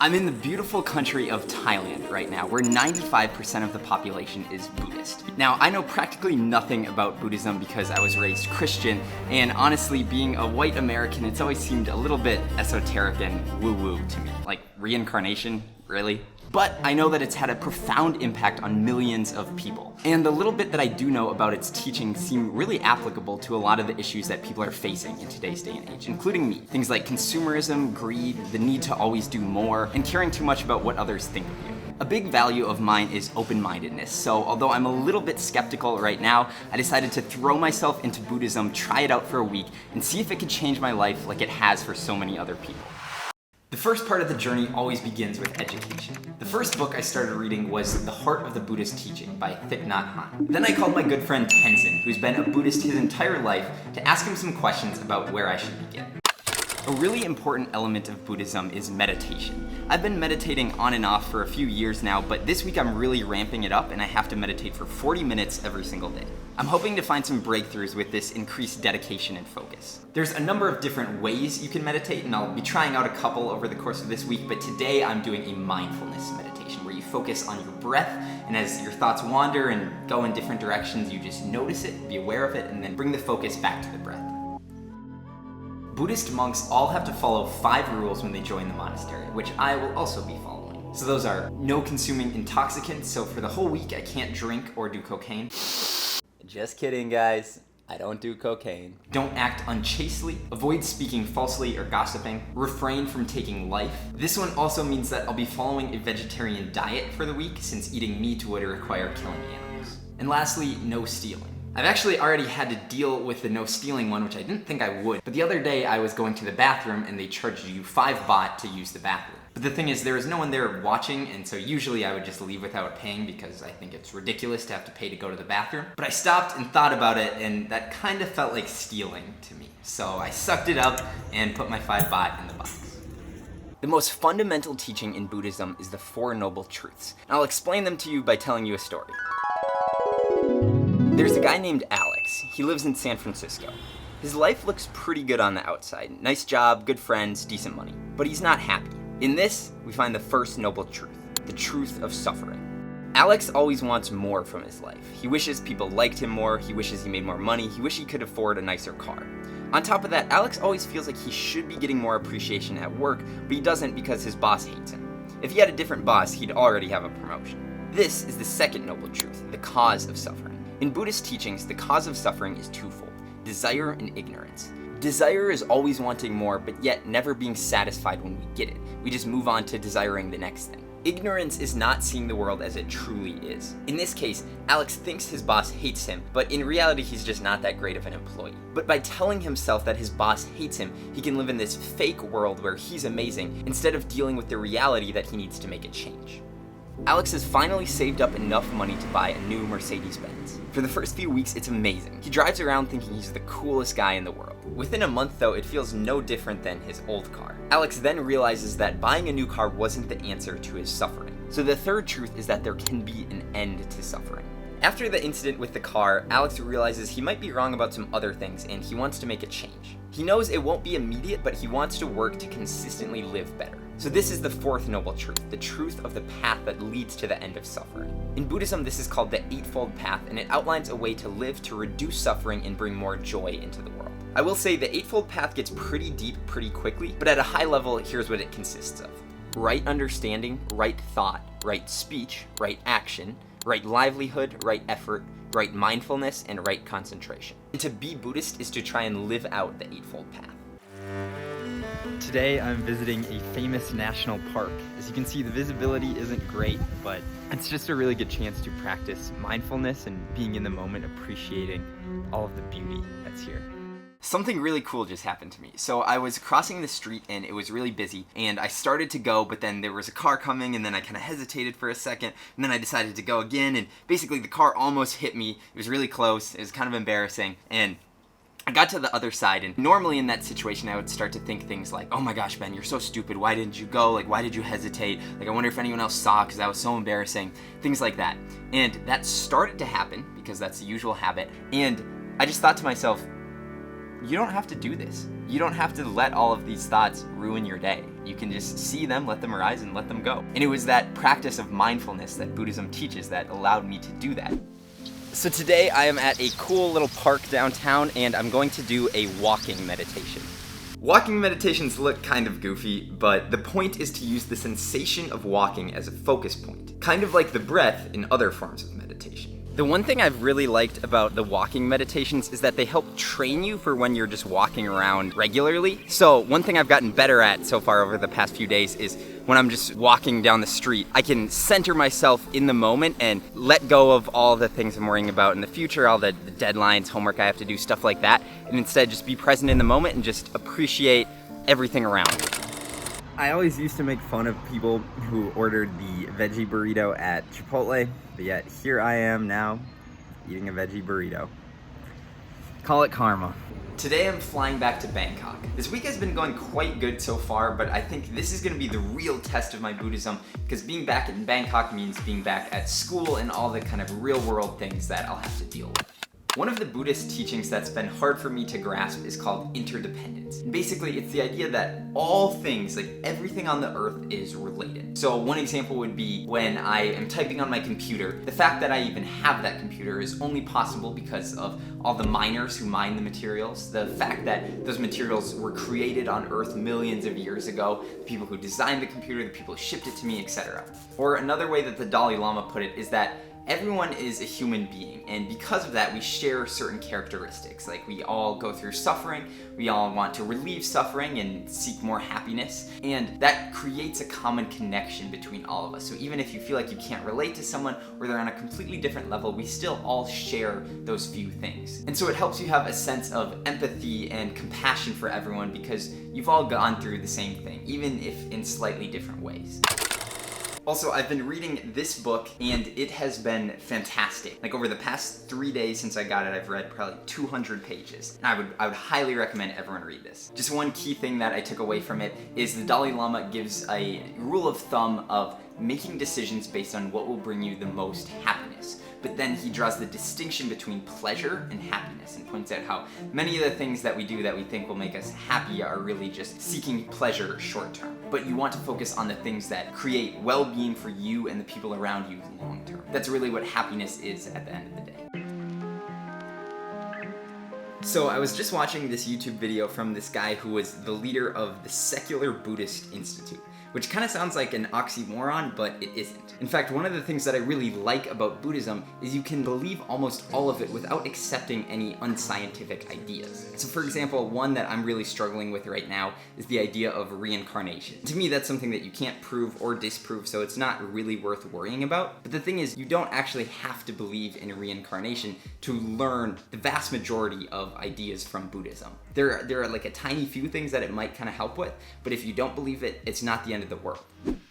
I'm in the beautiful country of Thailand right now, where 95% of the population is Buddhist. Now, I know practically nothing about Buddhism because I was raised Christian, and honestly, being a white American, it's always seemed a little bit esoteric and woo-woo to me. Like, reincarnation? Really? But I know that it's had a profound impact on millions of people. And the little bit that I do know about its teachings seem really applicable to a lot of the issues that people are facing in today's day and age, including me. Things like consumerism, greed, the need to always do more, and caring too much about what others think of you. A big value of mine is open-mindedness, so although I'm a little bit skeptical right now, I decided to throw myself into Buddhism, try it out for a week, and see if it could change my life like it has for so many other people. The first part of the journey always begins with education. The first book I started reading was The Heart of the Buddhist Teaching by Thich, Nhat, Hanh. Then I called my good friend Tenzin, who's been a Buddhist his entire life, to ask him some questions about where I should begin. A really important element of Buddhism is meditation. I've been meditating on and off for a few years now, but this week I'm really ramping it up and I have to meditate for 40 minutes every single day. I'm hoping to find some breakthroughs with this increased dedication and focus. There's a number of different ways you can meditate, and I'll be trying out a couple over the course of this week, but today I'm doing a mindfulness meditation where you focus on your breath, and as your thoughts wander and go in different directions, you just notice it, be aware of it, and then bring the focus back to the breath. Buddhist monks all have to follow 5 rules when they join the monastery, which I will also be following. So those are no consuming intoxicants, so for the whole week I can't drink or do cocaine. Just kidding, guys. I don't do cocaine. Don't act unchastely, avoid speaking falsely or gossiping, refrain from taking life. This one also means that I'll be following a vegetarian diet for the week, since eating meat would require killing animals. And lastly, no stealing. I've actually already had to deal with the no stealing one, which I didn't think I would, but the other day I was going to the bathroom and they charged you 5 baht to use the bathroom. But the thing is, there was no one there watching, and so usually I would just leave without paying because I think it's ridiculous to have to pay to go to the bathroom. But I stopped and thought about it, and that kind of felt like stealing to me. So I sucked it up and put my 5 baht in the box. The most fundamental teaching in Buddhism is the 4 Noble Truths, and I'll explain them to you by telling you a story. There's a guy named Alex. He lives in San Francisco. His life looks pretty good on the outside. Nice job, good friends, decent money. But he's not happy. In this, we find the first noble truth, the truth of suffering. Alex always wants more from his life. He wishes people liked him more, he wishes he made more money, he wishes he could afford a nicer car. On top of that, Alex always feels like he should be getting more appreciation at work, but he doesn't because his boss hates him. If he had a different boss, he'd already have a promotion. This is the second noble truth, the cause of suffering. In Buddhist teachings, the cause of suffering is twofold: desire and ignorance. Desire is always wanting more, but yet never being satisfied when we get it. We just move on to desiring the next thing. Ignorance is not seeing the world as it truly is. In this case, Alex thinks his boss hates him, but in reality he's just not that great of an employee. But by telling himself that his boss hates him, he can live in this fake world where he's amazing, instead of dealing with the reality that he needs to make a change. Alex has finally saved up enough money to buy a new Mercedes-Benz. For the first few weeks, it's amazing. He drives around thinking he's the coolest guy in the world. Within a month though, it feels no different than his old car. Alex then realizes that buying a new car wasn't the answer to his suffering. So the third truth is that there can be an end to suffering. After the incident with the car, Alex realizes he might be wrong about some other things and he wants to make a change. He knows it won't be immediate, but he wants to work to consistently live better. So this is the 4th noble truth, the truth of the path that leads to the end of suffering. In Buddhism, this is called the Eightfold Path, and it outlines a way to live to reduce suffering and bring more joy into the world. I will say the Eightfold Path gets pretty deep pretty quickly, but at a high level, here's what it consists of: right understanding, right thought, right speech, right action, right livelihood, right effort, right mindfulness, and right concentration. And to be Buddhist is to try and live out the Eightfold Path. Today I'm visiting a famous national park. As you can see, the visibility isn't great, but it's just a really good chance to practice mindfulness and being in the moment, appreciating all of the beauty that's here. Something really cool just happened to me. So I was crossing the street and it was really busy, and I started to go, but then there was a car coming, and then I kind of hesitated for a second, and then I decided to go again, and basically the car almost hit me. It was really close. It was kind of embarrassing, and I got to the other side, and normally in that situation I would start to think things like, oh my gosh, Ben, you're so stupid, why didn't you go? Like, why did you hesitate? Like, I wonder if anyone else saw, because that was so embarrassing. Things like that. And that started to happen, because that's the usual habit, and I just thought to myself, you don't have to do this. You don't have to let all of these thoughts ruin your day. You can just see them, let them arise, and let them go. And it was that practice of mindfulness that Buddhism teaches that allowed me to do that. So today I am at a cool little park downtown, and I'm going to do a walking meditation. Walking meditations look kind of goofy, but the point is to use the sensation of walking as a focus point, kind of like the breath in other forms of meditation. The one thing I've really liked about the walking meditations is that they help train you for when you're just walking around regularly. So one thing I've gotten better at so far over the past few days is when I'm just walking down the street, I can center myself in the moment and let go of all the things I'm worrying about in the future, all the deadlines, homework I have to do, stuff like that, and instead just be present in the moment and just appreciate everything around me. I always used to make fun of people who ordered the veggie burrito at Chipotle, but yet here I am now eating a veggie burrito. Call it karma. Today I'm flying back to Bangkok. This week has been going quite good so far, but I think this is going to be the real test of my Buddhism, because being back in Bangkok means being back at school and all the kind of real world things that I'll have to deal with. One of the Buddhist teachings that's been hard for me to grasp is called interdependence. And basically, it's the idea that all things, like everything on the earth, is related. So one example would be when I am typing on my computer, the fact that I even have that computer is only possible because of all the miners who mine the materials, the fact that those materials were created on earth millions of years ago, the people who designed the computer, the people who shipped it to me, etc. Or another way that the Dalai Lama put it is that everyone is a human being, and because of that we share certain characteristics. Like, we all go through suffering, we all want to relieve suffering and seek more happiness, and that creates a common connection between all of us. So even if you feel like you can't relate to someone or they're on a completely different level, we still all share those few things. And so it helps you have a sense of empathy and compassion for everyone because you've all gone through the same thing, even if in slightly different ways. Also, I've been reading this book, and it has been fantastic. Like, over the past 3 days since I got it, I've read probably 200 pages. And I would highly recommend everyone read this. Just one key thing that I took away from it is the Dalai Lama gives a rule of thumb of making decisions based on what will bring you the most happiness. But then he draws the distinction between pleasure and happiness and points out how many of the things that we do that we think will make us happy are really just seeking pleasure short term. But you want to focus on the things that create well-being for you and the people around you long term. That's really what happiness is at the end of the day. So I was just watching this YouTube video from this guy who was the leader of the Secular Buddhist Institute, which kind of sounds like an oxymoron, but it isn't. In fact, one of the things that I really like about Buddhism is you can believe almost all of it without accepting any unscientific ideas. So for example, one that I'm really struggling with right now is the idea of reincarnation. To me, that's something that you can't prove or disprove, so it's not really worth worrying about. But the thing is, you don't actually have to believe in reincarnation to learn the vast majority of ideas from Buddhism. There are like a tiny few things that it might kind of help with, but if you don't believe it, it's not the end of the world.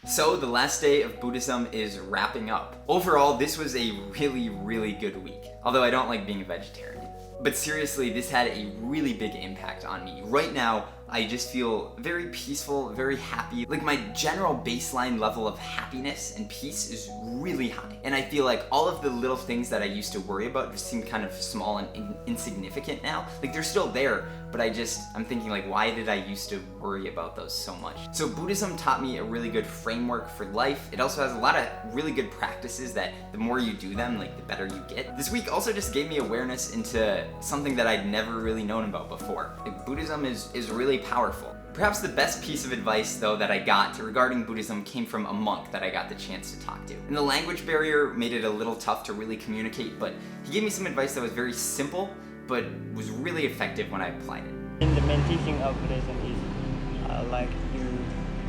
So the last day of Buddhism is wrapping up. Overall, this was a really, really good week, although I don't like being a vegetarian. But seriously, this had a really big impact on me. Right now, I just feel very peaceful, very happy. Like, my general baseline level of happiness and peace is really high. And I feel like all of the little things that I used to worry about just seem kind of small and insignificant now. Like, they're still there, but I'm thinking, like, why did I used to worry about those so much? So Buddhism taught me a really good framework for life. It also has a lot of really good practices that the more you do them, like, the better you get. This week also just gave me awareness into something that I'd never really known about before. Like, Buddhism is really powerful. Perhaps the best piece of advice, though, that I got regarding Buddhism came from a monk that I got the chance to talk to. And the language barrier made it a little tough to really communicate, but he gave me some advice that was very simple, but was really effective when I applied it. In the main teaching of Buddhism is like you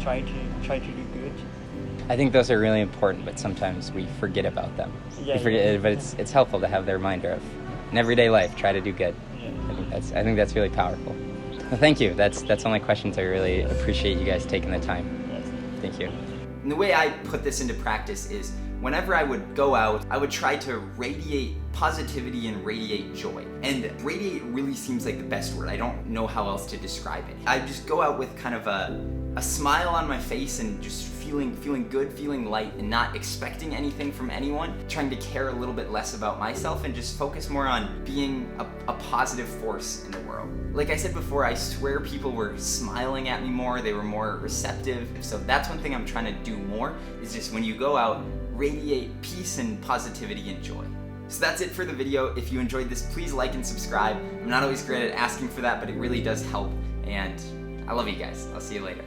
try to do good. I think those are really important, but sometimes we forget about them. Yeah, we forget it, but it's helpful to have the reminder of in everyday life, try to do good. Yeah. I think that's really powerful. Well, thank you. That's all my questions. I really appreciate you guys taking the time. Yes. Thank you. And the way I put this into practice is whenever I would go out, I would try to radiate positivity and radiate joy. And radiate really seems like the best word. I don't know how else to describe it. I just go out with kind of a a smile on my face and just feeling good, feeling light, and not expecting anything from anyone, trying to care a little bit less about myself and just focus more on being a positive force in the world. Like I said before, I swear people were smiling at me more, they were more receptive. So that's one thing I'm trying to do more, is just when you go out, radiate peace and positivity and joy. So that's it for the video. If you enjoyed this, please like and subscribe. I'm not always great at asking for that, but it really does help. And I love you guys. I'll see you later.